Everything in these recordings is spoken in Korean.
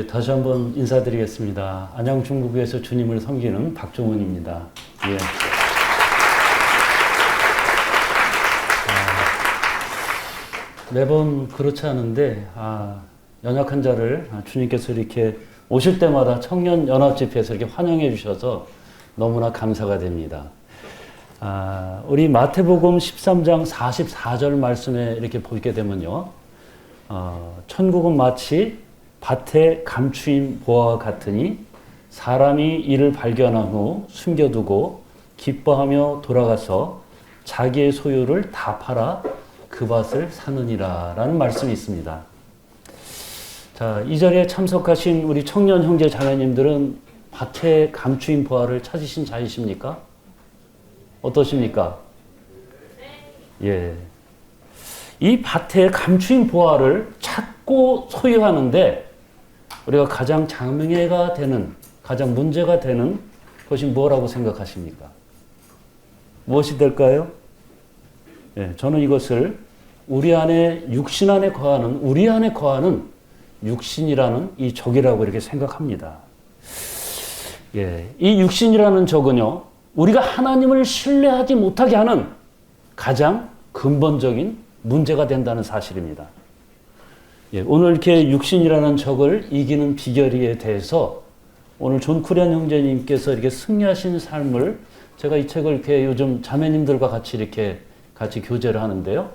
다시 한번 인사드리겠습니다. 안양 중국에서 주님을 섬기는 박종훈입니다. 예. 매번 그렇지 않은데 연약한 자를 주님께서 이렇게 오실 때마다 청년 연합 집회에서 이렇게 환영해 주셔서 너무나 감사가 됩니다. 우리 마태복음 13장 44절 말씀에 이렇게 보게 되면요, 천국은 마치 밭에 감추인 보화와 같으니 사람이 이를 발견한 후 숨겨두고 기뻐하며 돌아가서 자기의 소유를 다 팔아 그 밭을 사느니라 라는 말씀이 있습니다. 자, 이 자리에 참석하신 우리 청년 형제 자매님들은 밭에 감추인 보화를 찾으신 자이십니까? 어떠십니까? 예. 이 밭에 감추인 보화를 찾고 소유하는데 우리가 가장 장애가 되는, 가장 문제가 되는 것이 뭐라고 생각하십니까? 무엇이 될까요? 예, 저는 이것을 우리 안에 육신 안에 거하는, 우리 안에 거하는 육신이라는 이 적이라고 이렇게 생각합니다. 예, 이 육신이라는 적은요, 우리가 하나님을 신뢰하지 못하게 하는 가장 근본적인 문제가 된다는 사실입니다. 예, 오늘 이렇게 육신이라는 적을 이기는 비결에 대해서 오늘 존 쿠리안 형제님께서 이렇게 승리하신 삶을, 제가 이 책을 이렇게 요즘 자매님들과 같이 교제를 하는데요.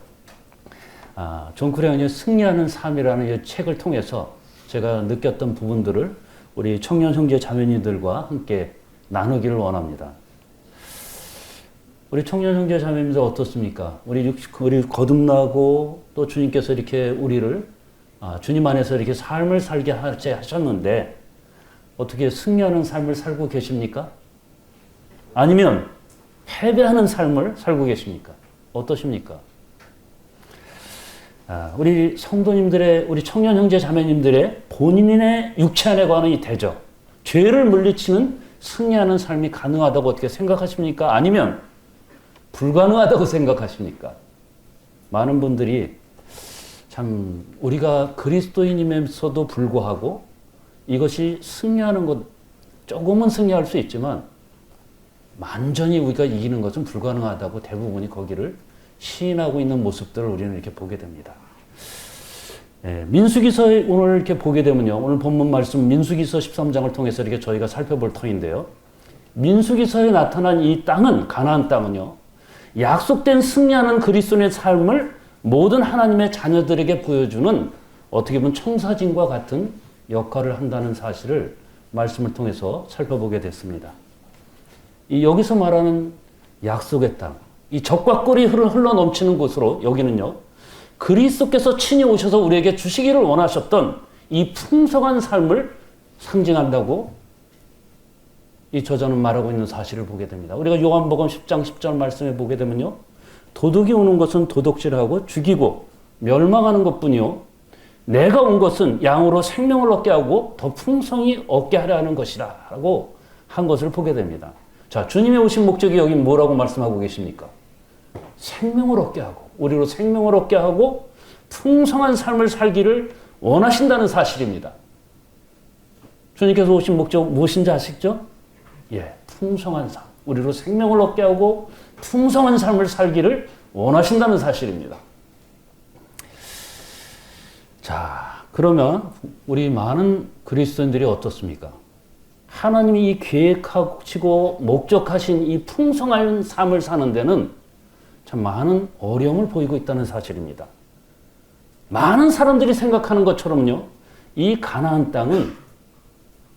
존 쿠리안의 승리하는 삶이라는 이 책을 통해서 제가 느꼈던 부분들을 우리 청년 형제 자매님들과 함께 나누기를 원합니다. 우리 청년 형제 자매님들 어떻습니까? 우리 거듭나고 또 주님께서 이렇게 우리를 주님 안에서 이렇게 삶을 살게 하셨는데 어떻게 승리하는 삶을 살고 계십니까? 아니면 패배하는 삶을 살고 계십니까? 어떠십니까? 우리 성도님들의, 우리 청년 형제 자매님들의 본인의 육체 안에 관한 이 대적, 죄를 물리치는 승리하는 삶이 가능하다고 어떻게 생각하십니까? 아니면 불가능하다고 생각하십니까? 많은 분들이 참 우리가 그리스도인이면서도 불구하고 이것이 승리하는 것, 조금은 승리할 수 있지만 완전히 우리가 이기는 것은 불가능하다고 대부분이 거기를 시인하고 있는 모습들을 우리는 이렇게 보게 됩니다. 예, 민수기서에 오늘 이렇게 보게 되면요, 오늘 본문 말씀 민수기서 13장을 통해서 이렇게 저희가 살펴볼 터인데요, 민수기서에 나타난 이 땅은, 가나안 땅은요, 약속된 승리하는 그리스도인의 삶을 모든 하나님의 자녀들에게 보여주는 어떻게 보면 청사진과 같은 역할을 한다는 사실을 말씀을 통해서 살펴보게 됐습니다. 여기서 말하는 약속의 땅, 이 적과 꿀이 흘러 넘치는 곳으로 여기는요, 그리스도께서 친히 오셔서 우리에게 주시기를 원하셨던 이 풍성한 삶을 상징한다고 이 저자는 말하고 있는 사실을 보게 됩니다. 우리가 요한복음 10장 10절 말씀에 보게 되면요, 도둑이 오는 것은 도둑질하고 죽이고 멸망하는 것뿐이요, 내가 온 것은 양으로 생명을 얻게 하고 더 풍성히 얻게 하려 하는 것이다 라고 한 것을 보게 됩니다. 자, 주님의 오신 목적이 여기 뭐라고 말씀하고 계십니까? 생명을 얻게 하고, 우리로 생명을 얻게 하고 풍성한 삶을 살기를 원하신다는 사실입니다. 주님께서 오신 목적 무엇인지 아시죠? 예, 풍성한 삶, 우리로 생명을 얻게 하고 풍성한 삶을 살기를 원하신다는 사실입니다. 자, 그러면 우리 많은 그리스도인들이 어떻습니까? 하나님이 이 계획하시고 목적하신 이 풍성한 삶을 사는 데는 참 많은 어려움을 보이고 있다는 사실입니다. 많은 사람들이 생각하는 것처럼요, 이 가나안 땅은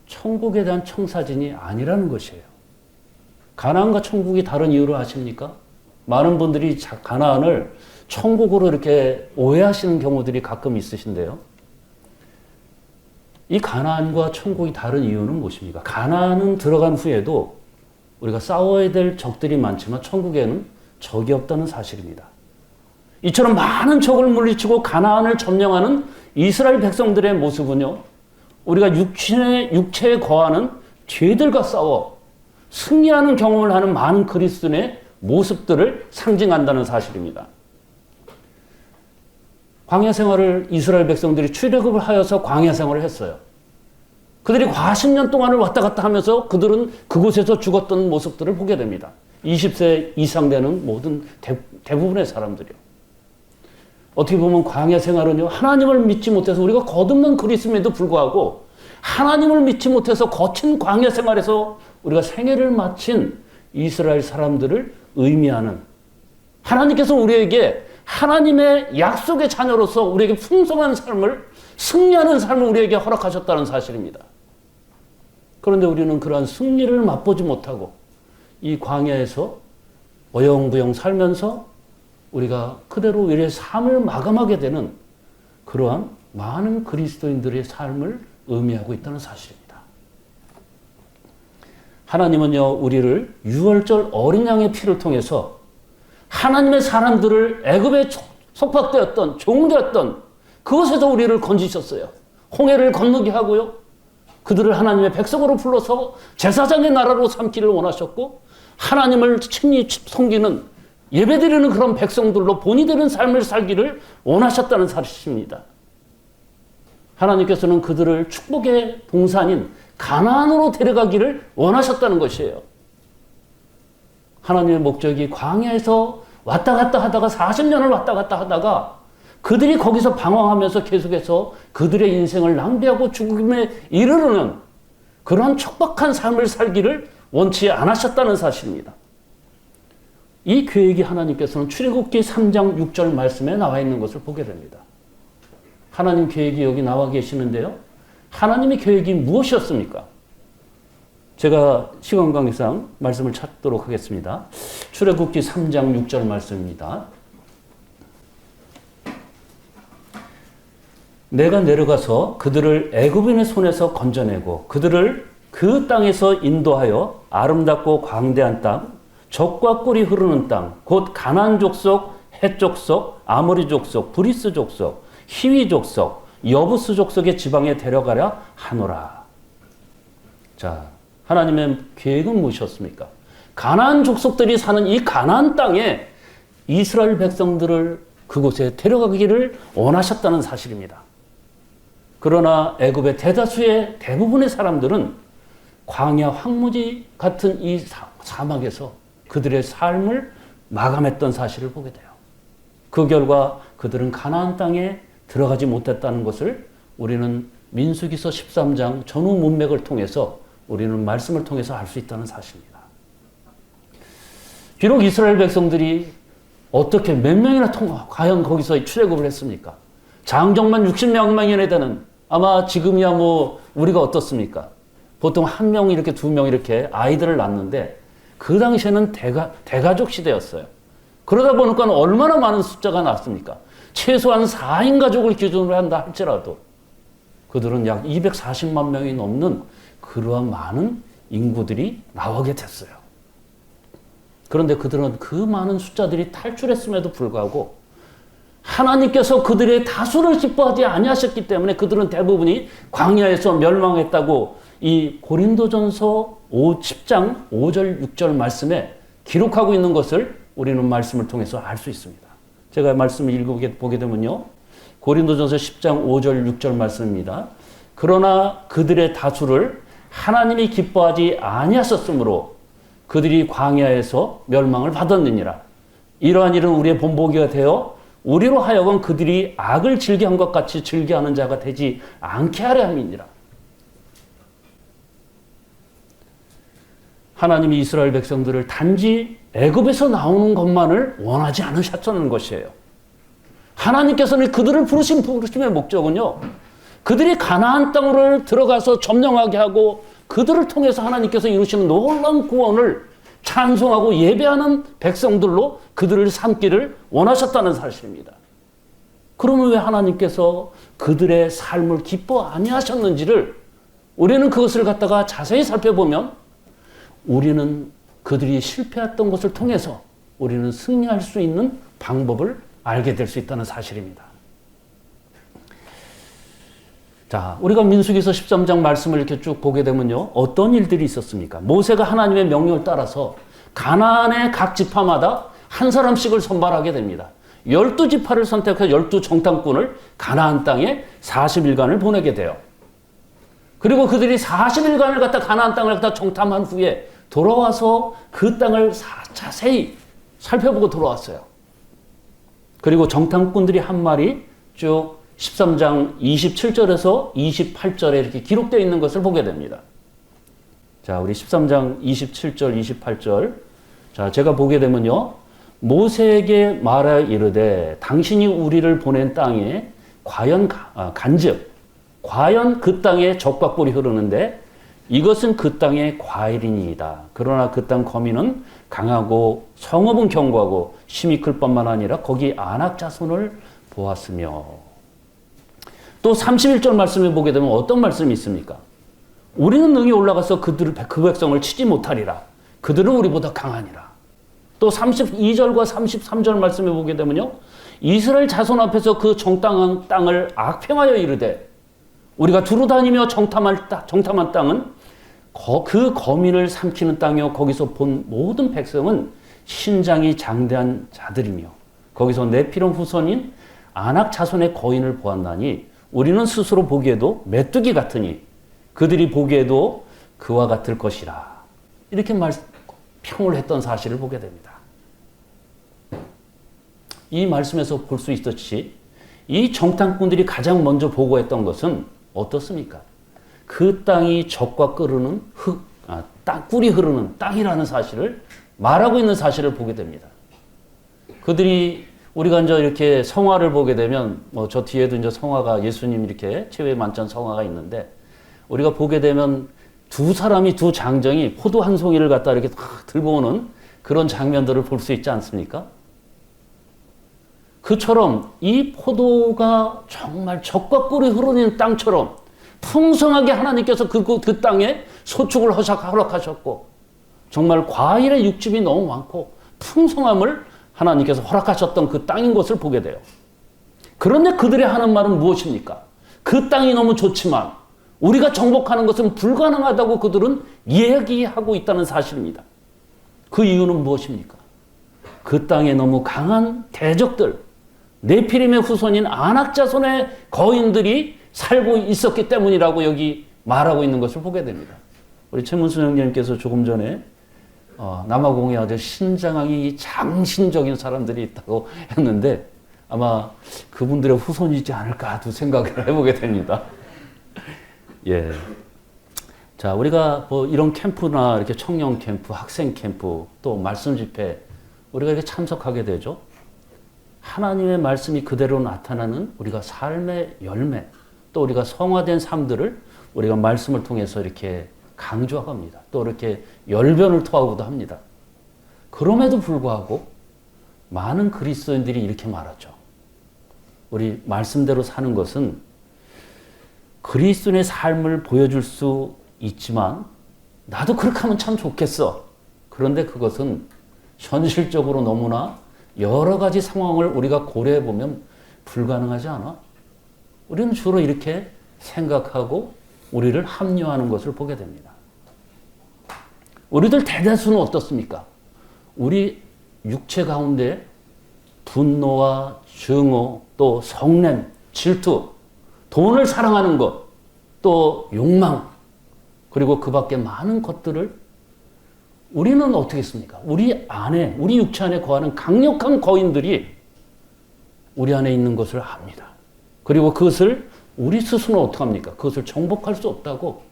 천국에 대한 청사진이 아니라는 것이에요. 가나안과 천국이 다른 이유를 아십니까? 많은 분들이 가나안을 천국으로 이렇게 오해하시는 경우들이 가끔 있으신데요. 이 가나안과 천국이 다른 이유는 무엇입니까? 가나안은 들어간 후에도 우리가 싸워야 될 적들이 많지만 천국에는 적이 없다는 사실입니다. 이처럼 많은 적을 물리치고 가나안을 점령하는 이스라엘 백성들의 모습은요, 우리가 육체에 거하는 죄들과 싸워 승리하는 경험을 하는 많은 그리스도인의 모습들을 상징한다는 사실입니다. 광야 생활을 이스라엘 백성들이 출애굽을 하여서 광야 생활을 했어요. 그들이 40년 동안을 왔다 갔다 하면서 그들은 그곳에서 죽었던 모습들을 보게 됩니다. 20세 이상 되는 모든 대부분의 사람들이요. 어떻게 보면 광야 생활은요, 하나님을 믿지 못해서 우리가 거듭난 그리스도임에도 불구하고 하나님을 믿지 못해서 거친 광야 생활에서 우리가 생애를 마친 이스라엘 사람들을 의미하는, 하나님께서 우리에게 하나님의 약속의 자녀로서 우리에게 풍성한 삶을, 승리하는 삶을 우리에게 허락하셨다는 사실입니다. 그런데 우리는 그러한 승리를 맛보지 못하고 이 광야에서 어영부영 살면서 우리가 그대로 우리의 삶을 마감하게 되는 그러한 많은 그리스도인들의 삶을 의미하고 있다는 사실입니다. 하나님은요, 우리를 유월절 어린 양의 피를 통해서 하나님의 사람들을 애굽에 속박되었던, 종되었던 그곳에서 우리를 건지셨어요. 홍해를 건너게 하고요, 그들을 하나님의 백성으로 불러서 제사장의 나라로 삼기를 원하셨고, 하나님을 친히 섬기는, 예배드리는 그런 백성들로 본이 되는 삶을 살기를 원하셨다는 사실입니다. 하나님께서는 그들을 축복의 동산인 가나안으로 데려가기를 원하셨다는 것이에요. 하나님의 목적이 광야에서 왔다 갔다 하다가 40년을 왔다 갔다 하다가 그들이 거기서 방황하면서 계속해서 그들의 인생을 낭비하고 죽음에 이르르는 그러한 척박한 삶을 살기를 원치 않으셨다는 사실입니다. 이 계획이 하나님께서는 출애굽기 3장 6절 말씀에 나와 있는 것을 보게 됩니다. 하나님 계획이 여기 나와 계시는데요, 하나님의 계획이 무엇이었습니까? 제가 시간 관계상 말씀을 찾도록 하겠습니다. 출애굽기 3장 6절 말씀입니다. 내가 내려가서 그들을 애굽인의 손에서 건져내고 그들을 그 땅에서 인도하여 아름답고 광대한 땅, 젖과 꿀이 흐르는 땅, 곧 가나안 족속, 헷 족속, 아모리 족속, 브리스 족속, 히위 족속, 여부스 족속의 지방에 데려가려 하노라. 자, 하나님의 계획은 무엇이었습니까? 가나안 족속들이 사는 이 가나안 땅에 이스라엘 백성들을 그곳에 데려가기를 원하셨다는 사실입니다. 그러나 애굽의 대부분의 사람들은 광야 황무지 같은 이 사막에서 그들의 삶을 마감했던 사실을 보게 돼요. 그 결과 그들은 가나안 땅에 들어가지 못했다는 것을 우리는 민수기서 13장 전후 문맥을 통해서, 우리는 말씀을 통해서 알 수 있다는 사실입니다. 비록 이스라엘 백성들이 어떻게 몇 명이나 과연 거기서 출애굽을 했습니까? 장정만 60명만이나 되는, 아마 지금이야 뭐 우리가 어떻습니까? 보통 한 명 이렇게 두 명 이렇게 아이들을 낳는데 그 당시에는 대가족 시대였어요. 그러다 보니까 얼마나 많은 숫자가 났습니까? 최소한 4인 가족을 기준으로 한다 할지라도 그들은 약 240만 명이 넘는 그러한 많은 인구들이 나오게 됐어요. 그런데 그들은 그 많은 숫자들이 탈출했음에도 불구하고 하나님께서 그들의 다수를 기뻐하지 아니하셨기 때문에 그들은 대부분이 광야에서 멸망했다고 이 고린도전서 10장 5절 6절 말씀에 기록하고 있는 것을 우리는 말씀을 통해서 알 수 있습니다. 제가 말씀을 읽어보게 되면요, 고린도전서 10장 5절 6절 말씀입니다. 그러나 그들의 다수를 하나님이 기뻐하지 아니하셨으므로 그들이 광야에서 멸망을 받았느니라. 이러한 일은 우리의 본보기가 되어 우리로 하여금 그들이 악을 즐겨한 것 같이 즐겨하는 자가 되지 않게 하려 함이니라. 하나님이 이스라엘 백성들을 단지 애굽에서 나오는 것만을 원하지 않으셨다는 것이에요. 하나님께서는 그들을 부르심의 목적은요, 그들이 가나안 땅으로 들어가서 점령하게 하고 그들을 통해서 하나님께서 이루시는 놀라운 구원을 찬송하고 예배하는 백성들로 그들을 삼기를 원하셨다는 사실입니다. 그러면 왜 하나님께서 그들의 삶을 기뻐 아니하셨는지를 우리는 그것을 갖다가 자세히 살펴보면 우리는 그들이 실패했던 것을 통해서 우리는 승리할 수 있는 방법을 알게 될 수 있다는 사실입니다. 자, 우리가 민수기서 13장 말씀을 이렇게 쭉 보게 되면요, 어떤 일들이 있었습니까? 모세가 하나님의 명령을 따라서 가나안의 각 지파마다 한 사람씩을 선발하게 됩니다. 12지파를 선택해서 12정탐꾼을 가나안 땅에 40일간을 보내게 돼요. 그리고 그들이 40일간을 갖다 가나안 땅을 갖다 정탐한 후에 돌아와서 그 땅을 자세히 살펴보고 돌아왔어요. 그리고 정탐꾼들이 한 말이 쭉 13장 27절에서 28절에 이렇게 기록되어 있는 것을 보게 됩니다. 자, 우리 13장 27절, 28절. 자, 제가 보게 되면요. 모세에게 말하여 이르되 당신이 우리를 보낸 땅에 과연 과연 그 땅에 적과 꿀이 흐르는데 이것은 그 땅의 과일이니이다. 그러나 그 땅 거민은 강하고 성읍은 견고하고 심히 클 뿐만 아니라 거기 안악 자손을 보았으며. 또 31절 말씀을 보게 되면 어떤 말씀이 있습니까? 우리는 능히 올라가서 그 백성을 치지 못하리라. 그들은 우리보다 강하니라. 또 32절과 33절 말씀을 보게 되면요. 이스라엘 자손 앞에서 그 정탐한 땅을 악평하여 이르되 우리가 두루 다니며 정탐한 땅은 그 거민을 삼키는 땅이요 거기서 본 모든 백성은 신장이 장대한 자들이며 거기서 네피림 후손인 아낙 자손의 거인을 보았나니 우리는 스스로 보기에도 메뚜기 같으니 그들이 보기에도 그와 같을 것이라. 이렇게 평을 했던 사실을 보게 됩니다. 이 말씀에서 볼 수 있듯이 이 정탐꾼들이 가장 먼저 보고했던 것은 어떻습니까? 그 땅이 적과 끓는 꿀이 흐르는 땅이라는 사실을 말하고 있는 사실을 보게 됩니다. 그들이 우리가 이제 이렇게 성화를 보게 되면 저 뒤에도 이제 성화가 예수님 이렇게 최후의 만찬 성화가 있는데 우리가 보게 되면 두 장정이 포도 한 송이를 갖다 이렇게 들고 오는 그런 장면들을 볼 수 있지 않습니까? 그처럼 이 포도가 정말 적과 꿀이 흐르는 땅처럼 풍성하게 하나님께서 그 땅에 소축을 허락하셨고 정말 과일의 육즙이 너무 많고 풍성함을 하나님께서 허락하셨던 그 땅인 것을 보게 돼요. 그런데 그들이 하는 말은 무엇입니까? 그 땅이 너무 좋지만 우리가 정복하는 것은 불가능하다고 그들은 이야기하고 있다는 사실입니다. 그 이유는 무엇입니까? 그 땅에 너무 강한 대적들, 네피림의 후손인 아낙 자손의 거인들이 살고 있었기 때문이라고 여기 말하고 있는 것을 보게 됩니다. 우리 최문수 형님께서 조금 전에 남아공에 아주 신장하기 장신적인 사람들이 있다고 했는데 아마 그분들의 후손이지 않을까 생각을 해보게 됩니다. 예. 자, 우리가 이런 캠프나 이렇게 청년 캠프, 학생 캠프, 또 말씀 집회, 우리가 이렇게 참석하게 되죠. 하나님의 말씀이 그대로 나타나는 우리가 삶의 열매, 또 우리가 성화된 삶들을 우리가 말씀을 통해서 이렇게 강조하고 합니다. 또 이렇게 열변을 토하고도 합니다. 그럼에도 불구하고 많은 그리스도인들이 이렇게 말하죠. 우리 말씀대로 사는 것은 그리스도인의 삶을 보여줄 수 있지만 나도 그렇게 하면 참 좋겠어. 그런데 그것은 현실적으로 너무나 여러 가지 상황을 우리가 고려해 보면 불가능하지 않아? 우리는 주로 이렇게 생각하고 우리를 합리화하는 것을 보게 됩니다. 우리들 대다수는 어떻습니까? 우리 육체 가운데 분노와 증오, 또 성냄, 질투, 돈을 사랑하는 것, 또 욕망, 그리고 그 밖에 많은 것들을 우리는 어떻게 했습니까? 우리 육체 안에 거하는 강력한 거인들이 우리 안에 있는 것을 압니다. 그리고 그것을 우리 스스로는 어떻게 합니까? 그것을 정복할 수 없다고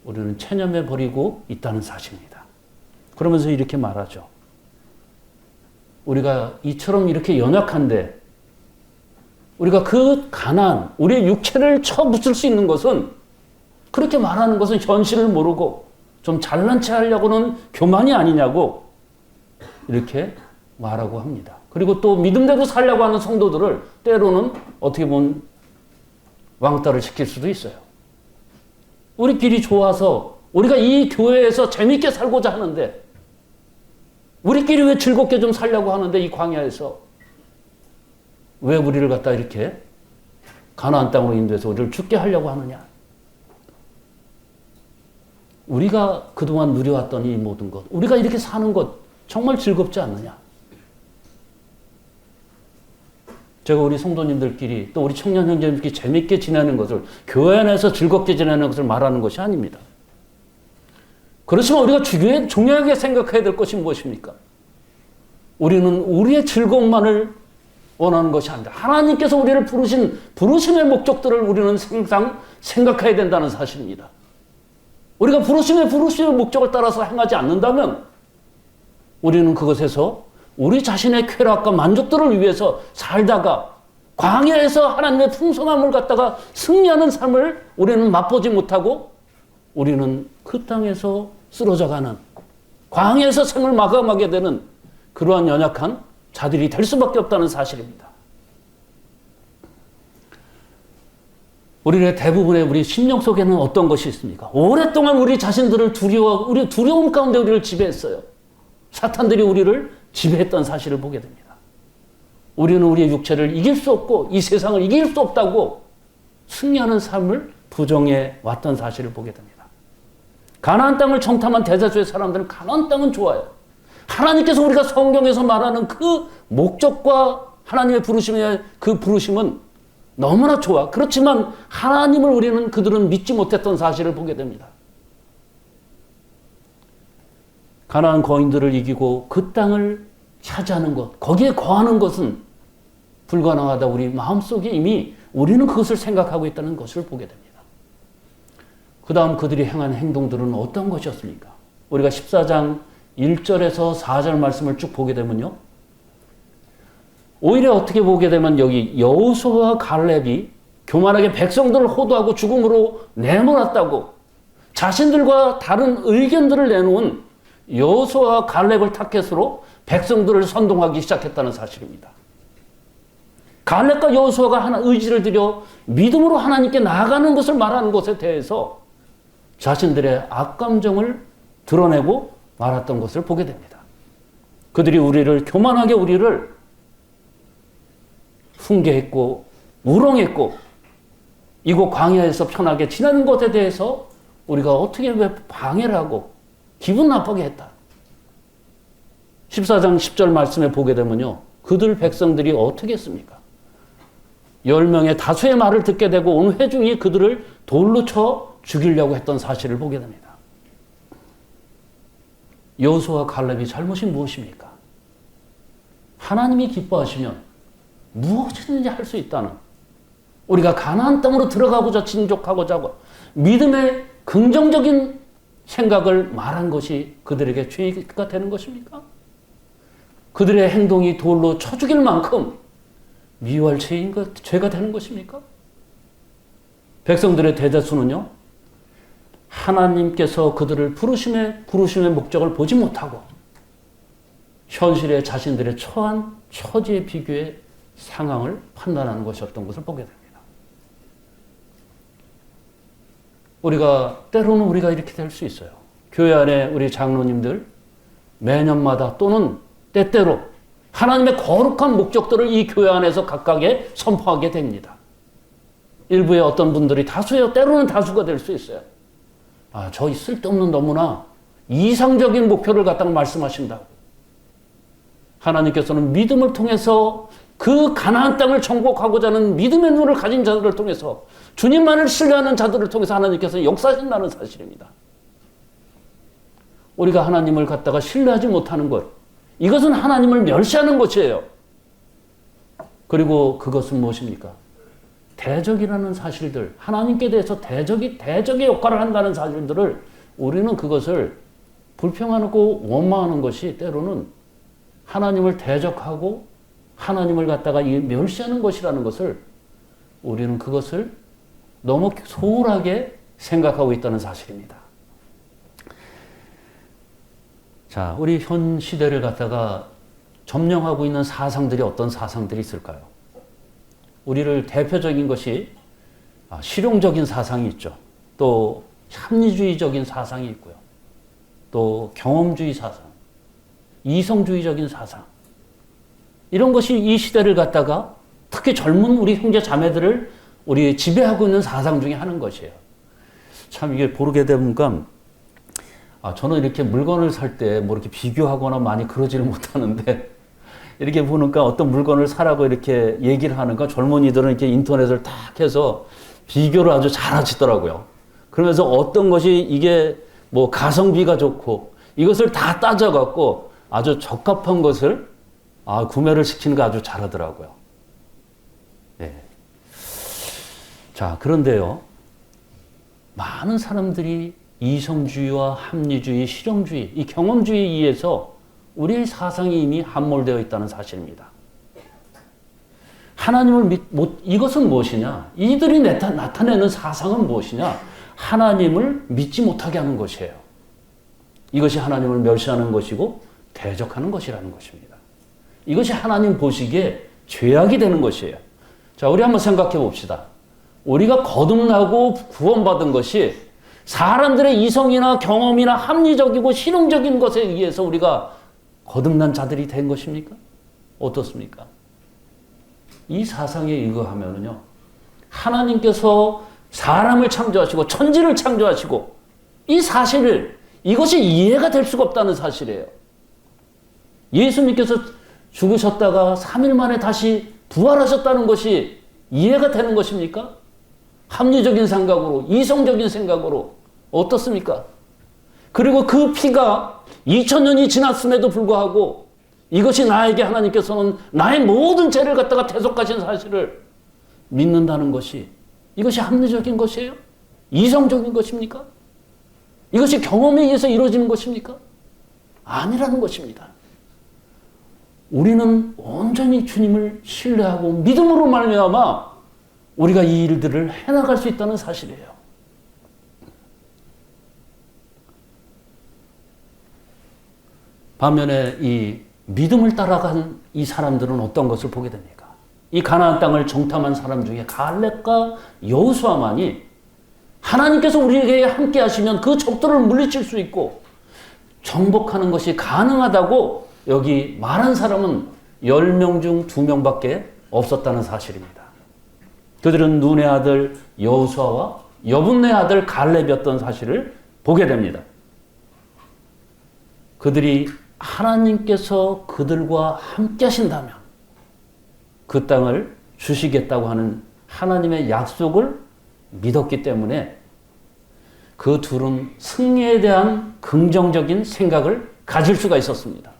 우리는 체념해 버리고 있다는 사실입니다. 그러면서 이렇게 말하죠. 우리가 이처럼 이렇게 연약한데 우리가 그 가난, 우리의 육체를 쳐붙일 수 있는 것은 그렇게 말하는 것은 현실을 모르고 좀 잘난 체 하려고는 교만이 아니냐고 이렇게 말하고 합니다. 그리고 또 믿음대로 살려고 하는 성도들을 때로는 어떻게 보면 왕따를 시킬 수도 있어요. 우리끼리 좋아서 우리가 이 교회에서 재밌게 살고자 하는데 우리끼리 왜 즐겁게 좀 살려고 하는데 이 광야에서 왜 우리를 갖다 이렇게 가나안 땅으로 인도해서 우리를 죽게 하려고 하느냐. 우리가 그동안 누려왔던 이 모든 것, 우리가 이렇게 사는 것 정말 즐겁지 않느냐. 제가 우리 성도님들끼리 또 우리 청년 형제님들끼리 재밌게 지내는 것을, 교회 안에서 즐겁게 지내는 것을 말하는 것이 아닙니다. 그렇지만 우리가 중요하게 생각해야 될 것이 무엇입니까? 우리는 우리의 즐거움만을 원하는 것이 아니다. 하나님께서 우리를 부르심의 목적들을 우리는 항상 생각해야 된다는 사실입니다. 우리가 부르심의 목적을 따라서 행하지 않는다면 우리는 그것에서 우리 자신의 쾌락과 만족들을 위해서 살다가 광야에서 하나님의 풍성함을 갖다가 승리하는 삶을 우리는 맛보지 못하고 우리는 그 땅에서 쓰러져가는, 광야에서 생을 마감하게 되는 그러한 연약한 자들이 될 수밖에 없다는 사실입니다. 우리의 대부분의 우리 심령 속에는 어떤 것이 있습니까? 오랫동안 우리 자신들을 우리 두려움 가운데 우리를 지배했어요. 사탄들이 우리를 지배했던 사실을 보게 됩니다. 우리는 우리의 육체를 이길 수 없고 이 세상을 이길 수 없다고 승리하는 삶을 부정해 왔던 사실을 보게 됩니다. 가나안 땅을 정탐한 대다수의 사람들은 가나안 땅은 좋아요. 하나님께서 우리가 성경에서 말하는 그 목적과 하나님의 부르심의 그 부르심은 너무나 좋아. 그렇지만 하나님을 그들은 믿지 못했던 사실을 보게 됩니다. 가나안 거인들을 이기고 그 땅을 차지하는 것, 거기에 거하는 것은 불가능하다. 우리 마음속에 이미 우리는 그것을 생각하고 있다는 것을 보게 됩니다. 그 다음 그들이 행한 행동들은 어떤 것이었습니까? 우리가 14장 1절에서 4절 말씀을 쭉 보게 되면요. 오히려 어떻게 보게 되면 여기 여호수아와 갈렙이 교만하게 백성들을 호도하고 죽음으로 내몰았다고 자신들과 다른 의견들을 내놓은 여호수아와 갈렙을 타겟으로 백성들을 선동하기 시작했다는 사실입니다. 갈렙과 여호수아가 하나 의지를 들여 믿음으로 하나님께 나아가는 것을 말하는 것에 대해서 자신들의 악감정을 드러내고 말았던 것을 보게 됩니다. 그들이 교만하게 우리를 훈계했고 우롱했고 이곳 광야에서 편하게 지내는 것에 대해서 우리가 어떻게 왜 방해를 하고 기분 나쁘게 했다. 14장 10절 말씀에 보게 되면요. 그들 백성들이 어떻게 했습니까? 10명의 다수의 말을 듣게 되고 온 회중이 그들을 돌로 쳐 죽이려고 했던 사실을 보게 됩니다. 여호수아와 갈렙이 잘못이 무엇입니까? 하나님이 기뻐하시면 무엇이든지 할 수 있다는, 우리가 가나안 땅으로 들어가고자 진족하고자 하고 믿음의 긍정적인 생각을 말한 것이 그들에게 죄가 되는 것입니까? 그들의 행동이 돌로 쳐 죽일 만큼 미워할 죄가 되는 것입니까? 백성들의 대다수는요, 하나님께서 그들을 부르심의 목적을 보지 못하고 현실에 자신들의 처한 처지에 비교해 상황을 판단하는 것이었던 것을 보게 됩니다. 때로는 우리가 이렇게 될 수 있어요. 교회 안에 우리 장로님들 매년마다 또는 때때로 하나님의 거룩한 목적들을 이 교회 안에서 각각에 선포하게 됩니다. 일부의 어떤 분들이 다수예요. 때로는 다수가 될 수 있어요. 저 쓸데없는 너무나 이상적인 목표를 갖다가 말씀하신다고. 하나님께서는 믿음을 통해서 그 가나안 땅을 정복하고자 하는 믿음의 눈을 가진 자들을 통해서 주님만을 신뢰하는 자들을 통해서 하나님께서 역사하신다는 사실입니다. 우리가 하나님을 갖다가 신뢰하지 못하는 것, 이것은 하나님을 멸시하는 것이에요. 그리고 그것은 무엇입니까? 대적이라는 사실들, 하나님께 대해서 대적의 역할을 한다는 사실들을 우리는 그것을 불평하고 원망하는 것이 때로는 하나님을 대적하고 하나님을 갖다가 멸시하는 것이라는 것을 우리는 그것을 너무 소홀하게 생각하고 있다는 사실입니다. 자, 우리 현 시대를 갖다가 점령하고 있는 사상들이 어떤 사상들이 있을까요? 우리를 대표적인 것이 실용적인 사상이 있죠. 또 합리주의적인 사상이 있고요. 또 경험주의 사상, 이성주의적인 사상. 이런 것이 이 시대를 갖다가 특히 젊은 우리 형제 자매들을 우리 지배하고 있는 사상 중에 하나인 것이에요. 참 이게 보게 되니까 저는 이렇게 물건을 살 때 뭐 이렇게 비교하거나 많이 그러지를 못하는데 이렇게 보니까 어떤 물건을 사라고 이렇게 얘기를 하는가 젊은이들은 이렇게 인터넷을 탁 해서 비교를 아주 잘 하시더라고요. 그러면서 어떤 것이 이게 뭐 가성비가 좋고 이것을 다 따져갖고 아주 적합한 것을 구매를 시키는 거 아주 잘하더라고요. 예. 자, 그런데요. 많은 사람들이 이성주의와 합리주의, 실용주의, 이 경험주의에 의해서 우리의 사상이 이미 함몰되어 있다는 사실입니다. 하나님을 이것은 무엇이냐? 이들이 나타내는 사상은 무엇이냐? 하나님을 믿지 못하게 하는 것이에요. 이것이 하나님을 멸시하는 것이고 대적하는 것이라는 것입니다. 이것이 하나님 보시기에 죄악이 되는 것이에요. 자, 우리 한번 생각해 봅시다. 우리가 거듭나고 구원받은 것이 사람들의 이성이나 경험이나 합리적이고 실용적인 것에 의해서 우리가 거듭난 자들이 된 것입니까? 어떻습니까? 이 사상에 의거하면요, 하나님께서 사람을 창조하시고 천지를 창조하시고 이 사실을 이것이 이해가 될 수가 없다는 사실이에요. 예수님께서 죽으셨다가 3일 만에 다시 부활하셨다는 것이 이해가 되는 것입니까? 합리적인 생각으로, 이성적인 생각으로 어떻습니까? 그리고 그 피가 2000년이 지났음에도 불구하고 이것이 나에게 하나님께서는 나의 모든 죄를 갖다가 대속하신 사실을 믿는다는 것이 이것이 합리적인 것이에요? 이성적인 것입니까? 이것이 경험에 의해서 이루어지는 것입니까? 아니라는 것입니다. 우리는 온전히 주님을 신뢰하고 믿음으로 말미암아 우리가 이 일들을 해나갈 수 있다는 사실이에요. 반면에 이 믿음을 따라간 이 사람들은 어떤 것을 보게 됩니까? 이 가나안 땅을 정탐한 사람 중에 갈렙과 여호수아만이 하나님께서 우리에게 함께 하시면 그 적들을 물리칠 수 있고 정복하는 것이 가능하다고 여기 말한 사람은 10명 중 2명밖에 없었다는 사실입니다. 그들은 눈의 아들 여호수아와 여분의 아들 갈렙이었던 사실을 보게 됩니다. 그들이 하나님께서 그들과 함께 하신다면 그 땅을 주시겠다고 하는 하나님의 약속을 믿었기 때문에 그 둘은 승리에 대한 긍정적인 생각을 가질 수가 있었습니다.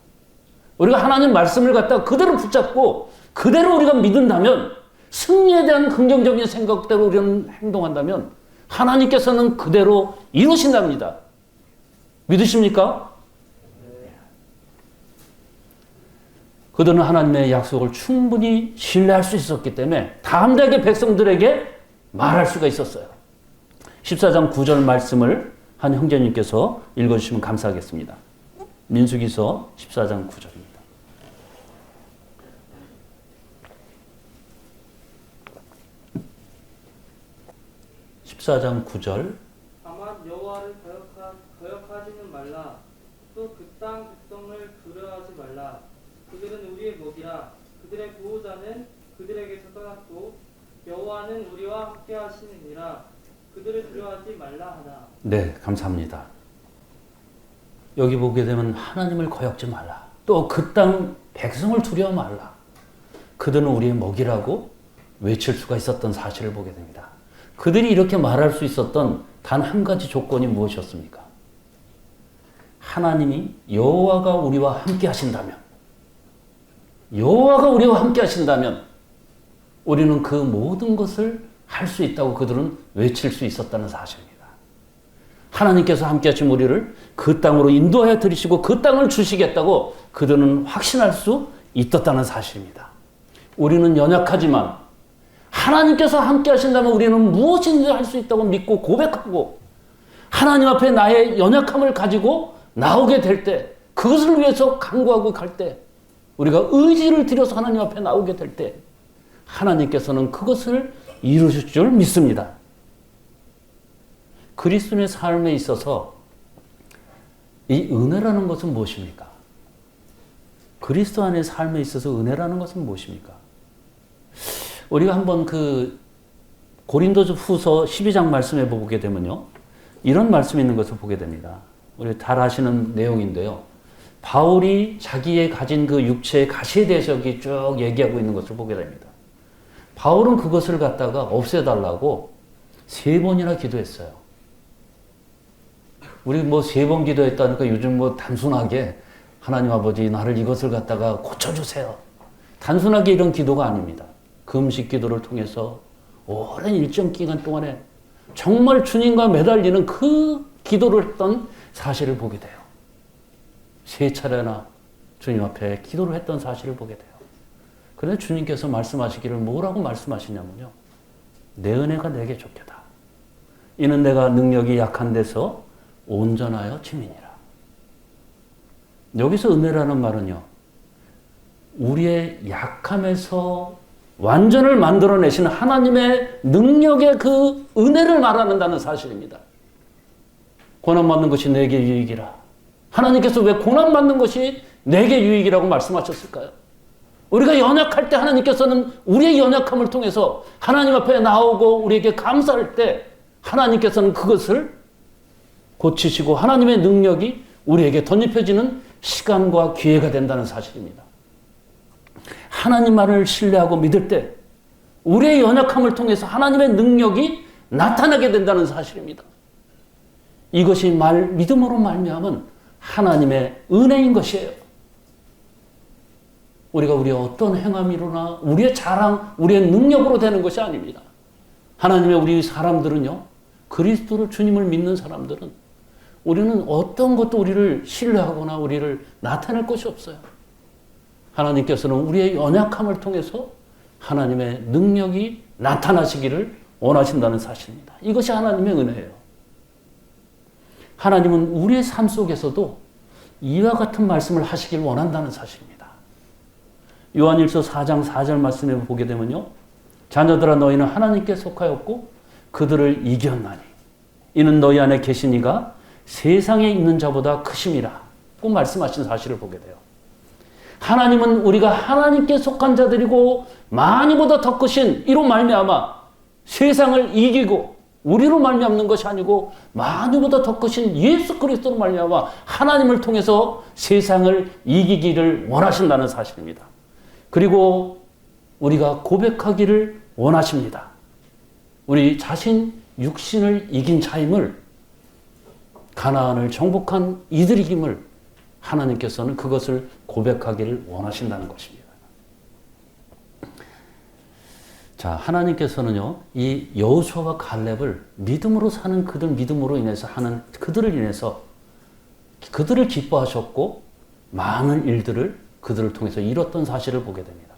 우리가 하나님 말씀을 갖다가 그대로 붙잡고 그대로 우리가 믿는다면 승리에 대한 긍정적인 생각대로 우리는 행동한다면 하나님께서는 그대로 이루신답니다. 믿으십니까? 그들은 하나님의 약속을 충분히 신뢰할 수 있었기 때문에 담대하게 백성들에게 말할 수가 있었어요. 14장 9절 말씀을 한 형제님께서 읽어주시면 감사하겠습니다. 민수기서 14장 9절입니다. 14장 9절 다만 여호와를 거역하지는 말라. 또 그 땅 백성을 두려워하지 말라. 그들은 우리의 목이라. 그들의 보호자는 그들에게서 떠났고 여호와는 우리와 함께 하시느니라. 그들을 두려워하지 말라 하나. 네, 감사합니다. 여기 보게 되면 하나님을 거역지 말라. 또 그 땅 백성을 두려워 말라. 그들은 우리의 먹이라고 외칠 수가 있었던 사실을 보게 됩니다. 그들이 이렇게 말할 수 있었던 단 한 가지 조건이 무엇이었습니까? 하나님이 여호와가 우리와 함께 하신다면, 여호와가 우리와 함께 하신다면 우리는 그 모든 것을 할 수 있다고 그들은 외칠 수 있었다는 사실입니다. 하나님께서 함께 하신 우리를 그 땅으로 인도하여 들이시고 그 땅을 주시겠다고 그들은 확신할 수 있었다는 사실입니다. 우리는 연약하지만 하나님께서 함께 하신다면 우리는 무엇인지 할 수 있다고 믿고 고백하고 하나님 앞에 나의 연약함을 가지고 나오게 될 때, 그것을 위해서 간구하고 갈 때, 우리가 의지를 들여서 하나님 앞에 나오게 될 때 하나님께서는 그것을 이루실 줄 믿습니다. 그리스도의 삶에 있어서 이 은혜라는 것은 무엇입니까? 그리스도 안의 삶에 있어서 은혜라는 것은 무엇입니까? 우리가 한번 그 고린도서 후서 12장 말씀해 보게 되면요, 이런 말씀이 있는 것을 보게 됩니다. 우리 잘 아시는 내용인데요. 바울이 자기의 가진 그 육체의 가시에 대해서 여기 쭉 얘기하고 있는 것을 보게 됩니다. 바울은 그것을 갖다가 없애달라고 3번이나 기도했어요. 우리 뭐 3번 기도했다니까 요즘 뭐 단순하게 하나님 아버지 나를 이것을 갖다가 고쳐주세요. 단순하게 이런 기도가 아닙니다. 금식 기도를 통해서 오랜 일정 기간 동안에 정말 주님과 매달리는 그 기도를 했던 사실을 보게 돼요. 3차례나 주님 앞에 기도를 했던 사실을 보게 돼요. 그런데 주님께서 말씀하시기를 뭐라고 말씀하시냐면요. 내 은혜가 내게 족하다. 이는 내가 능력이 약한 데서 온전하여 짐이니라. 여기서 은혜라는 말은요. 우리의 약함에서 완전을 만들어내신 하나님의 능력의 그 은혜를 말하는다는 사실입니다. 고난받는 것이 내게 유익이라. 하나님께서 왜 고난받는 것이 내게 유익이라고 말씀하셨을까요? 우리가 연약할 때 하나님께서는 우리의 연약함을 통해서 하나님 앞에 나오고 우리에게 감사할 때 하나님께서는 그것을 고치시고 하나님의 능력이 우리에게 덧입혀지는 시간과 기회가 된다는 사실입니다. 하나님만을 신뢰하고 믿을 때 우리의 연약함을 통해서 하나님의 능력이 나타나게 된다는 사실입니다. 이것이 믿음으로 말미암은 하나님의 은혜인 것이에요. 우리가 우리의 어떤 행함이로나 우리의 자랑, 우리의 능력으로 되는 것이 아닙니다. 하나님의 우리 사람들은요. 그리스도를 주님을 믿는 사람들은 우리는 어떤 것도 우리를 신뢰하거나 우리를 나타낼 것이 없어요. 하나님께서는 우리의 연약함을 통해서 하나님의 능력이 나타나시기를 원하신다는 사실입니다. 이것이 하나님의 은혜예요. 하나님은 우리의 삶 속에서도 이와 같은 말씀을 하시길 원한다는 사실입니다. 요한일서 4장 4절 말씀에 보게 되면요. 자녀들아 너희는 하나님께 속하였고 그들을 이겼나니 이는 너희 안에 계신 이가 세상에 있는 자보다 크심이라 꼭 말씀하신 사실을 보게 돼요. 하나님은 우리가 하나님께 속한 자들이고 많이보다 더 크신 이로 말미암아 세상을 이기고 우리로 말미암는 것이 아니고 많이보다 더 크신 예수 그리스도로 말미암아 하나님을 통해서 세상을 이기기를 원하신다는 사실입니다. 그리고 우리가 고백하기를 원하십니다. 우리 자신 육신을 이긴 자임을 가나안을 정복한 이들임을 하나님께서는 그것을 고백하기를 원하신다는 것입니다. 자, 하나님께서는요, 이 여호수아와 갈렙을 믿음으로 사는 그들 믿음으로 인해서 하는 그들을 인해서 그들을 기뻐하셨고 많은 일들을 그들을 통해서 이뤘던 사실을 보게 됩니다.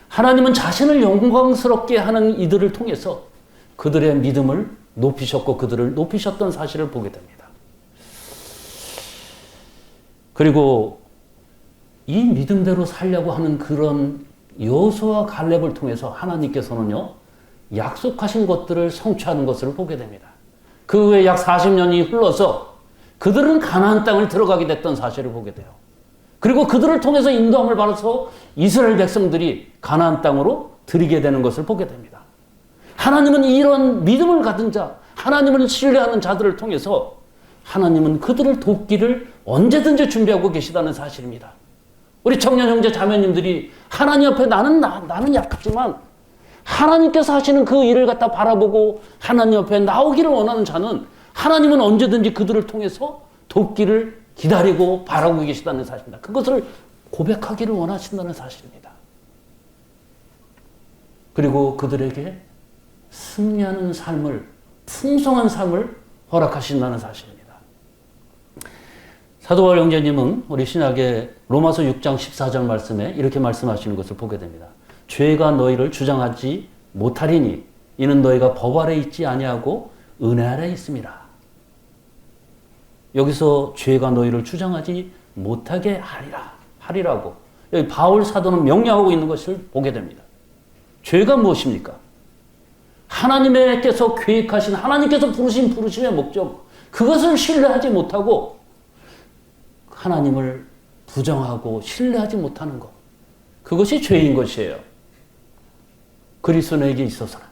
하나님은 자신을 영광스럽게 하는 이들을 통해서 그들의 믿음을 높이셨고 그들을 높이셨던 사실을 보게 됩니다. 그리고 이 믿음대로 살려고 하는 그런 여호수아와 갈렙을 통해서 하나님께서는요, 약속하신 것들을 성취하는 것을 보게 됩니다. 그 후에 약 40년이 흘러서 그들은 가나안 땅을 들어가게 됐던 사실을 보게 돼요. 그리고 그들을 통해서 인도함을 받아서 이스라엘 백성들이 가나안 땅으로 들이게 되는 것을 보게 됩니다. 하나님은 이런 믿음을 가진 자, 하나님을 신뢰하는 자들을 통해서 하나님은 그들을 돕기를 언제든지 준비하고 계시다는 사실입니다. 우리 청년 형제 자매님들이 하나님 앞에 나는 약하지만 하나님께서 하시는 그 일을 갖다 바라보고 하나님 앞에 나오기를 원하는 자는 하나님은 언제든지 그들을 통해서 돕기를 기다리고 바라고 계시다는 사실입니다. 그것을 고백하기를 원하신다는 사실입니다. 그리고 그들에게 승리하는 삶을, 풍성한 삶을 허락하신다는 사실입니다. 사도 바울 형제님은 우리 신약의 로마서 6장 14절 말씀에 이렇게 말씀하시는 것을 보게 됩니다. 죄가 너희를 주장하지 못하리니 이는 너희가 법 아래 있지 아니하고 은혜 아래 있음이라. 여기서 죄가 너희를 주장하지 못하게 하리라고 여기 바울 사도는 명령하고 있는 것을 보게 됩니다. 죄가 무엇입니까? 하나님께서 계획하신 하나님께서 부르신 부르심의 목적, 그것을 신뢰하지 못하고 하나님을 부정하고 신뢰하지 못하는 것, 그것이 죄인 것이에요. 그리스도인에게 있어서는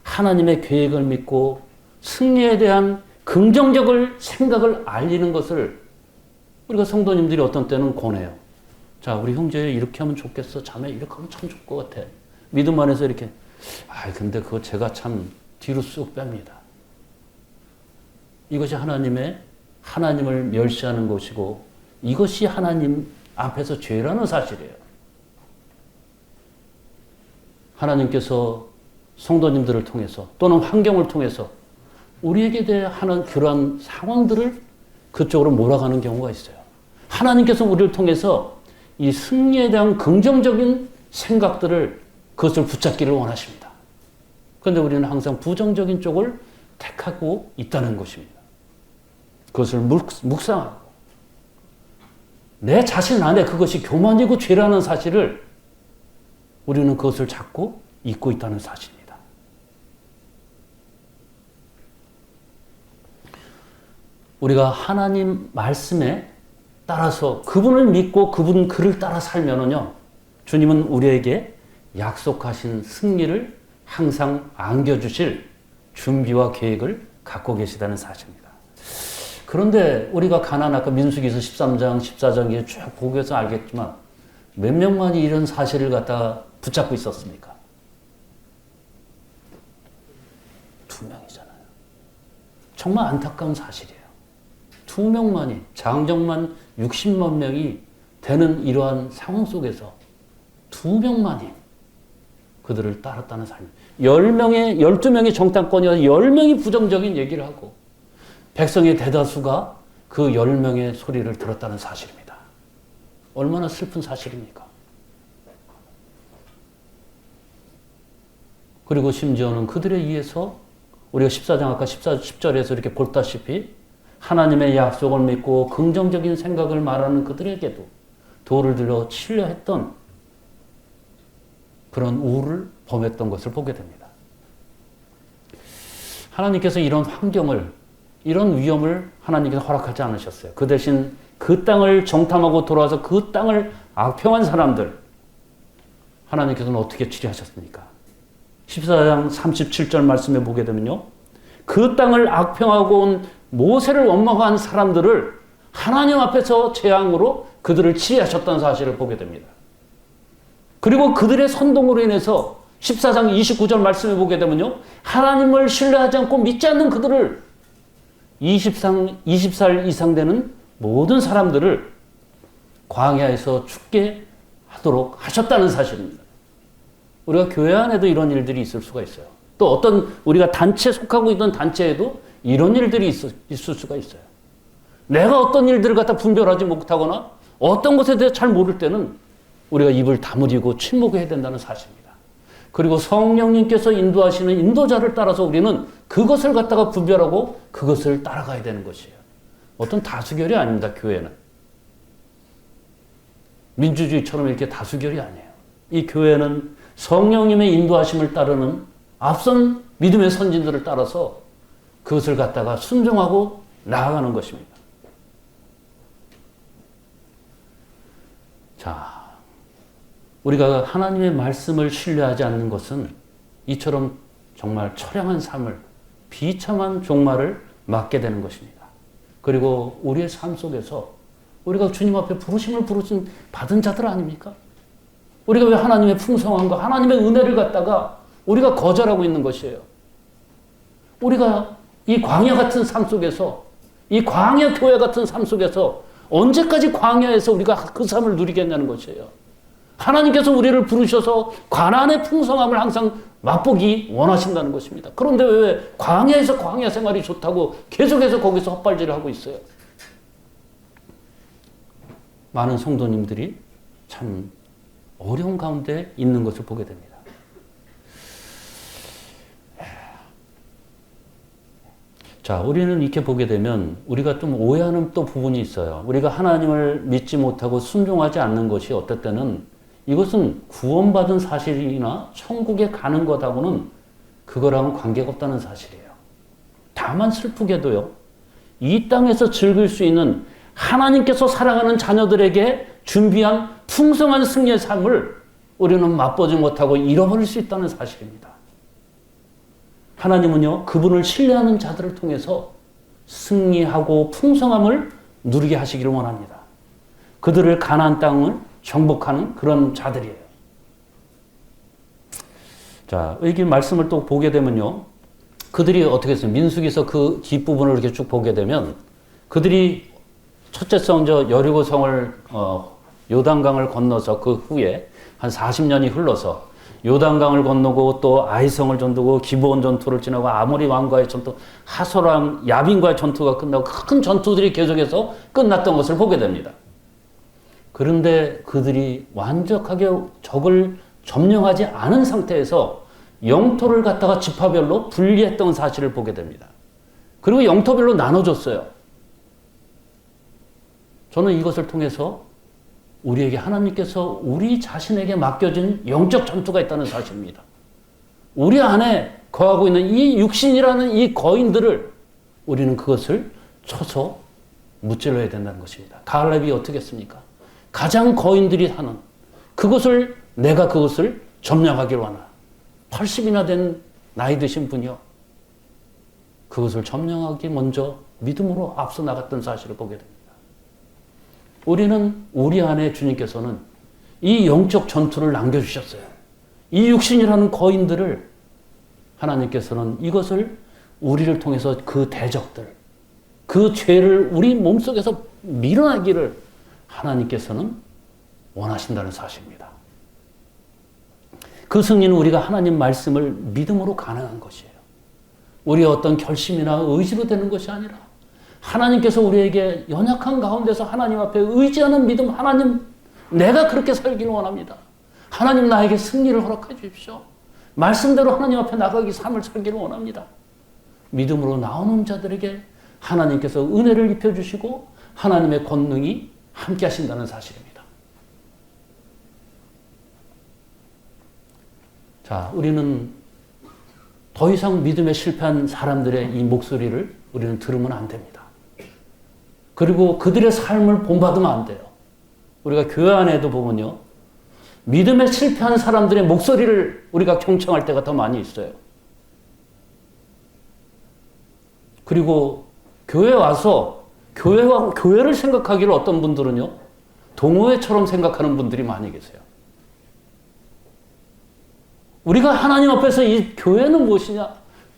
하나님의 계획을 믿고 승리에 대한 긍정적을 생각을 알리는 것을 우리가 성도님들이 어떤 때는 권해요. 자, 우리 형제 이렇게 하면 좋겠어. 자매 이렇게 하면 참 좋을 것 같아. 믿음 안에서 이렇게. 근데 그거 제가 참 뒤로 쑥 뺍니다. 이것이 하나님을 멸시하는 것이고 이것이 하나님 앞에서 죄라는 사실이에요. 하나님께서 성도님들을 통해서 또는 환경을 통해서 우리에게 대한 그러한 상황들을 그쪽으로 몰아가는 경우가 있어요. 하나님께서 우리를 통해서 이 승리에 대한 긍정적인 생각들을 그것을 붙잡기를 원하십니다. 그런데 우리는 항상 부정적인 쪽을 택하고 있다는 것입니다. 그것을 묵상하고 내 자신 안에 그것이 교만이고 죄라는 사실을 우리는 그것을 자꾸 잊고 있다는 사실입니다. 우리가 하나님 말씀에 따라서 그분을 믿고 그분 글을 따라 살면은요, 주님은 우리에게 약속하신 승리를 항상 안겨주실 준비와 계획을 갖고 계시다는 사실입니다. 그런데 우리가 아까 민수기서 13장, 14장에 쭉 보고서 알겠지만 몇 명만이 이런 사실을 갖다 붙잡고 있었습니까? 2명이잖아요. 정말 안타까운 사실이에요. 2명만이, 장정만 60만 명이 되는 이러한 상황 속에서 2명만이 그들을 따랐다는 삶. 12명의 정탐권이어서 10명이 부정적인 얘기를 하고 백성의 대다수가 그 10명의 소리를 들었다는 사실입니다. 얼마나 슬픈 사실입니까? 그리고 심지어는 그들에 의해서 우리가 14장 아까 10절에서 이렇게 볼다시피 하나님의 약속을 믿고 긍정적인 생각을 말하는 그들에게도 돌을 들어 치려 했던 그런 우를 범했던 것을 보게 됩니다. 하나님께서 이런 환경을, 이런 위험을 하나님께서 허락하지 않으셨어요. 그 대신 그 땅을 정탐하고 돌아와서 그 땅을 악평한 사람들, 하나님께서는 어떻게 치료하셨습니까? 14장 37절 말씀에 보게 되면요, 그 땅을 악평하고 온 모세를 원망한 사람들을 하나님 앞에서 재앙으로 그들을 치리하셨다는 사실을 보게 됩니다. 그리고 그들의 선동으로 인해서 14장 29절 말씀에 보게 되면요, 하나님을 신뢰하지 않고 믿지 않는 그들을 20살 이상 되는 모든 사람들을 광야에서 죽게 하도록 하셨다는 사실입니다. 우리가 교회 안에도 이런 일들이 있을 수가 있어요. 또 어떤 우리가 단체에 속하고 있던 단체에도 이런 일들이 있을 수가 있어요. 내가 어떤 일들을 갖다 분별하지 못하거나 어떤 것에 대해 잘 모를 때는 우리가 입을 다물이고 침묵해야 된다는 사실입니다. 그리고 성령님께서 인도하시는 인도자를 따라서 우리는 그것을 갖다가 분별하고 그것을 따라가야 되는 것이에요. 어떤 다수결이 아닙니다, 교회는. 민주주의처럼 이렇게 다수결이 아니에요. 이 교회는 성령님의 인도하심을 따르는 앞선 믿음의 선진들을 따라서 그것을 갖다가 순종하고 나아가는 것입니다. 자, 우리가 하나님의 말씀을 신뢰하지 않는 것은 이처럼 정말 처량한 삶을, 비참한 종말을 맞게 되는 것입니다. 그리고 우리의 삶 속에서 우리가 주님 앞에 부르심을 받은 자들 아닙니까? 우리가 왜 하나님의 풍성함과 하나님의 은혜를 갖다가 우리가 거절하고 있는 것이에요. 우리가 이 광야 같은 삶 속에서, 이 광야 교회 같은 삶 속에서 언제까지 광야에서 우리가 그 삶을 누리겠냐는 것이에요. 하나님께서 우리를 부르셔서 가나안의 풍성함을 항상 맛보기 원하신다는 것입니다. 그런데 왜 광야에서 광야 생활이 좋다고 계속해서 거기서 헛발질을 하고 있어요? 많은 성도님들이 참 어려운 가운데 있는 것을 보게 됩니다. 자, 우리는 이렇게 보게 되면 우리가 좀 오해하는 또 부분이 있어요. 우리가 하나님을 믿지 못하고 순종하지 않는 것이 어떨 때는 이것은 구원받은 사실이나 천국에 가는 것하고는 그거랑은 관계가 없다는 사실이에요. 다만 슬프게도요, 이 땅에서 즐길 수 있는 하나님께서 사랑하는 자녀들에게 준비한 풍성한 승리의 삶을 우리는 맛보지 못하고 잃어버릴 수 있다는 사실입니다. 하나님은요, 그분을 신뢰하는 자들을 통해서 승리하고 풍성함을 누리게 하시기를 원합니다. 그들을 가나안 땅을 정복하는 그런 자들이에요. 자, 여기 말씀을 또 보게 되면요. 그들이 어떻게 했어요? 민수기서 그 뒷부분을 이렇게 쭉 보게 되면 그들이 첫째 성 여리고성을 요단강을 건너서 그 후에 한 40년이 흘러서 요단강을 건너고 또 아이성을 전투고 기브온 전투를 지나고 아모리 왕과의 전투, 하소람 야빈과의 전투가 끝나고 큰 전투들이 계속해서 끝났던 것을 보게 됩니다. 그런데 그들이 완벽하게 적을 점령하지 않은 상태에서 영토를 갖다가 지파별로 분리했던 사실을 보게 됩니다. 그리고 영토별로 나눠줬어요. 저는 이것을 통해서 우리에게 하나님께서 우리 자신에게 맡겨진 영적 전투가 있다는 사실입니다. 우리 안에 거하고 있는 이 육신이라는 이 거인들을 우리는 그것을 쳐서 무찔러야 된다는 것입니다. 갈렙이 어떻게 했습니까? 가장 거인들이 하는 내가 그것을 점령하기를 원하나. 80이나 된 나이 드신 분이요. 그것을 점령하기 먼저 믿음으로 앞서 나갔던 사실을 보게 됩니다. 우리는 우리 안에 주님께서는 이 영적 전투를 남겨주셨어요. 이 육신이라는 거인들을 하나님께서는 이것을 우리를 통해서 그 대적들, 그 죄를 우리 몸속에서 밀어내기를 하나님께서는 원하신다는 사실입니다. 그 승리는 우리가 하나님 말씀을 믿음으로 가능한 것이에요. 우리의 어떤 결심이나 의지로 되는 것이 아니라 하나님께서 우리에게 연약한 가운데서 하나님 앞에 의지하는 믿음, 하나님 내가 그렇게 살기를 원합니다. 하나님 나에게 승리를 허락해 주십시오. 말씀대로 하나님 앞에 나가기 삶을 살기를 원합니다. 믿음으로 나오는 자들에게 하나님께서 은혜를 입혀주시고 하나님의 권능이 함께 하신다는 사실입니다. 자, 우리는 더 이상 믿음에 실패한 사람들의 이 목소리를 우리는 들으면 안 됩니다. 그리고 그들의 삶을 본받으면 안 돼요. 우리가 교회 안에도 보면요. 믿음에 실패한 사람들의 목소리를 우리가 경청할 때가 더 많이 있어요. 그리고 교회에 와서 교회를 생각하기를 어떤 분들은요. 동호회처럼 생각하는 분들이 많이 계세요. 우리가 하나님 앞에서 이 교회는 무엇이냐?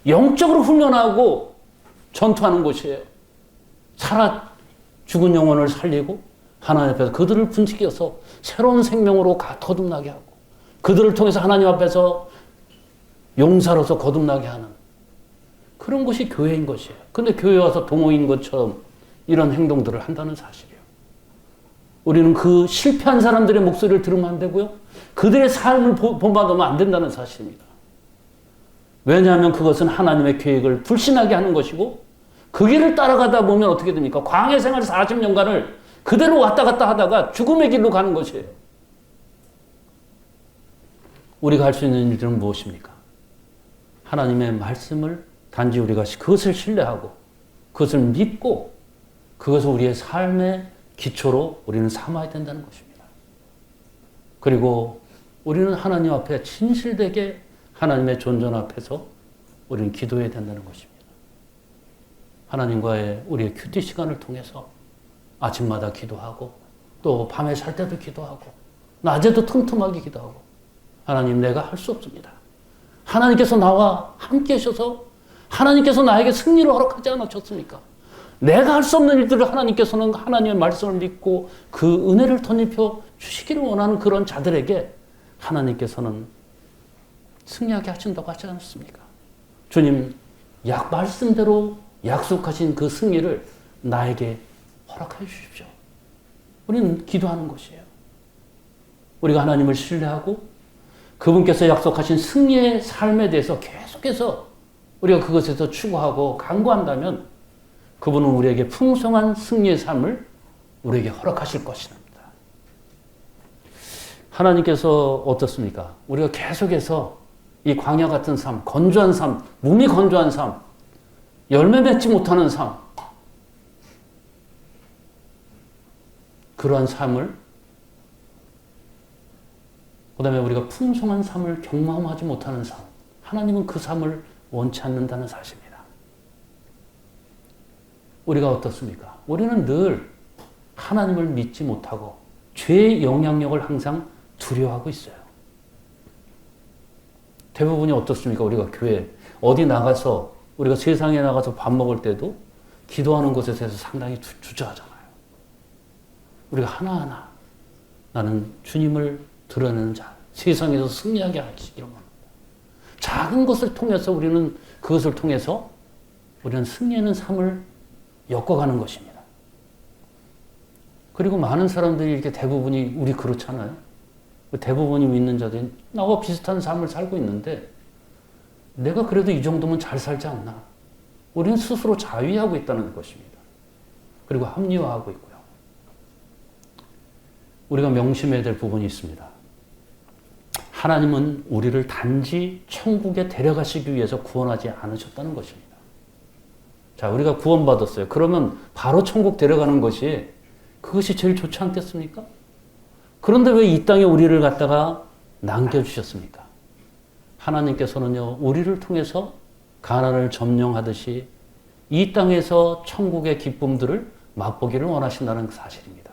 영적으로 훈련하고 전투하는 곳이에요. 죽은 영혼을 살리고 하나님 앞에서 그들을 분식해서 새로운 생명으로 거듭나게 하고 그들을 통해서 하나님 앞에서 용사로서 거듭나게 하는 그런 것이 교회인 것이에요. 그런데 교회에 와서 동호인 것처럼 이런 행동들을 한다는 사실이에요. 우리는 그 실패한 사람들의 목소리를 들으면 안 되고요. 그들의 삶을 본받으면 안 된다는 사실입니다. 왜냐하면 그것은 하나님의 계획을 불신하게 하는 것이고 그 길을 따라가다 보면 어떻게 됩니까? 광야 생활 40년간을 그대로 왔다 갔다 하다가 죽음의 길로 가는 것이에요. 우리가 할 수 있는 일들은 무엇입니까? 하나님의 말씀을 단지 우리가 그것을 신뢰하고 그것을 믿고 그것을 우리의 삶의 기초로 우리는 삼아야 된다는 것입니다. 그리고 우리는 하나님 앞에 진실되게 하나님의 존전 앞에서 우리는 기도해야 된다는 것입니다. 하나님과의 우리의 큐티 시간을 통해서 아침마다 기도하고 또 밤에 잘 때도 기도하고 낮에도 틈틈하게 기도하고 하나님 내가 할 수 없습니다. 하나님께서 나와 함께 하셔서 하나님께서 나에게 승리를 허락하지 않으셨습니까? 내가 할 수 없는 일들을 하나님께서는 하나님의 말씀을 믿고 그 은혜를 덧입혀 주시기를 원하는 그런 자들에게 하나님께서는 승리하게 하신다고 하지 않았습니까? 주님 말씀대로 약속하신 그 승리를 나에게 허락해 주십시오. 우리는 기도하는 것이에요. 우리가 하나님을 신뢰하고 그분께서 약속하신 승리의 삶에 대해서 계속해서 우리가 그것에서 추구하고 간구한다면 그분은 우리에게 풍성한 승리의 삶을 우리에게 허락하실 것입니다. 하나님께서 어떻습니까? 우리가 계속해서 이 광야 같은 삶, 건조한 삶, 몸이 건조한 삶, 열매 맺지 못하는 삶, 그러한 삶을 그 다음에 우리가 풍성한 삶을 경험하지 못하는 삶, 하나님은 그 삶을 원치 않는다는 사실입니다. 우리가 어떻습니까? 우리는 늘 하나님을 믿지 못하고 죄의 영향력을 항상 두려워하고 있어요. 대부분이 어떻습니까? 우리가 교회 어디 나가서 우리가 세상에 나가서 밥 먹을 때도 기도하는 것에 대해서 상당히 주저하잖아요. 우리가 하나하나 나는 주님을 드러내는 자, 세상에서 승리하게 하시기를 원합니다. 작은 것을 통해서 우리는 그것을 통해서 우리는 승리하는 삶을 엮어가는 것입니다. 그리고 많은 사람들이 이렇게 대부분이 우리 그렇잖아요. 대부분이 믿는 자들이 나와 비슷한 삶을 살고 있는데 내가 그래도 이 정도면 잘 살지 않나. 우리는 스스로 자위하고 있다는 것입니다. 그리고 합리화하고 있고요. 우리가 명심해야 될 부분이 있습니다. 하나님은 우리를 단지 천국에 데려가시기 위해서 구원하지 않으셨다는 것입니다. 자, 우리가 구원받았어요. 그러면 바로 천국 데려가는 것이 그것이 제일 좋지 않겠습니까? 그런데 왜 이 땅에 우리를 갖다가 남겨주셨습니까? 하나님께서는요, 우리를 통해서 가나안을 점령하듯이 이 땅에서 천국의 기쁨들을 맛보기를 원하신다는 사실입니다.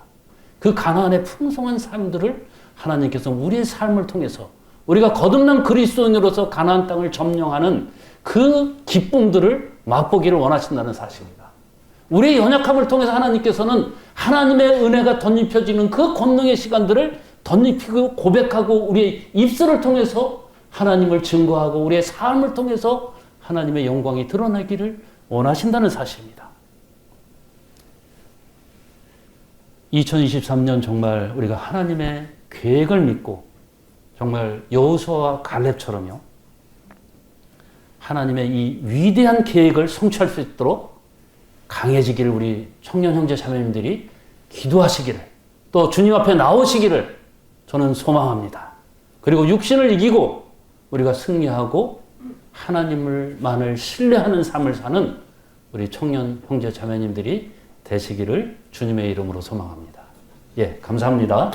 그 가나안의 풍성한 삶들을 하나님께서 우리의 삶을 통해서 우리가 거듭난 그리스도인으로서 가나안 땅을 점령하는 그 기쁨들을 맛보기를 원하신다는 사실입니다. 우리의 연약함을 통해서 하나님께서는 하나님의 은혜가 덧입혀지는 그 권능의 시간들을 덧입히고 고백하고 우리의 입술을 통해서 하나님을 증거하고 우리의 삶을 통해서 하나님의 영광이 드러나기를 원하신다는 사실입니다. 2023년 정말 우리가 하나님의 계획을 믿고 정말 여호수아와 갈렙처럼요, 하나님의 이 위대한 계획을 성취할 수 있도록 강해지기를 우리 청년 형제 자매님들이 기도하시기를, 또 주님 앞에 나오시기를 저는 소망합니다. 그리고 육신을 이기고 우리가 승리하고 하나님을만을 신뢰하는 삶을 사는 우리 청년 형제 자매님들이 되시기를 주님의 이름으로 소망합니다. 예, 감사합니다.